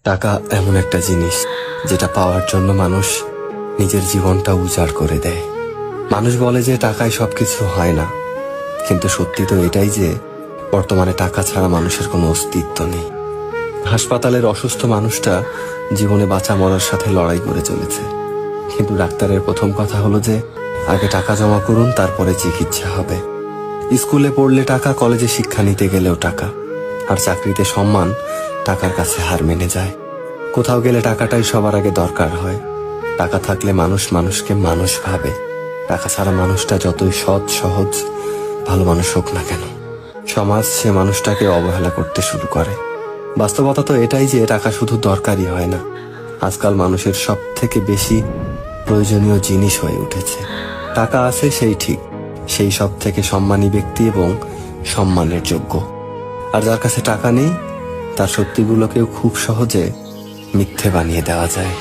টাকা এমন একটা জিনিস যেটা পাওয়ার জন্য মানুষ নিজের জীবনটা উজাড় করে দেয়। মানুষ বলে যে টাকায় সবকিছু হয় না, কিন্তু সত্যি তো এটাই যে বর্তমানে টাকা ছাড়া মানুষের কোনো অস্তিত্ব নেই। হাসপাতালের অসুস্থ মানুষটা জীবনে বাঁচা মরার সাথে লড়াই করে চলেছে, কিন্তু ডাক্তারের প্রথম কথা হলো যে আগে টাকা জমা করুন, তারপরে চিকিৎসা হবে। স্কুলে পড়লে টাকা, কলেজে শিক্ষা নিতে গেলেও টাকা, আর চাকরিতে সম্মান টাকার কাছে হার মেনে যায়। কোথাও গেলে টাকাটাই সবার আগে দরকার হয়। টাকা থাকলে মানুষ মানুষকে মানুষ ভাবে। টাকা ছাড়া মানুষটা যতই সৎ সহজ ভালো মানুষ হোক না কেন, সমাজ সে মানুষটাকে অবহেলা করতে শুরু করে। বাস্তবতা তো এটাই যে টাকা শুধু দরকারই হয় না, আজকাল মানুষের সব থেকে বেশি প্রয়োজনীয় জিনিস হয়ে উঠেছে। টাকা আছে সেই ঠিক, সেই সব থেকে সম্মানী ব্যক্তি এবং সম্মানের যোগ্য। আর যার কাছে টাকা নেই, তার সত্যিগুলোকেও খুব সহজে মিথ্যে বানিয়ে দেওয়া যায়।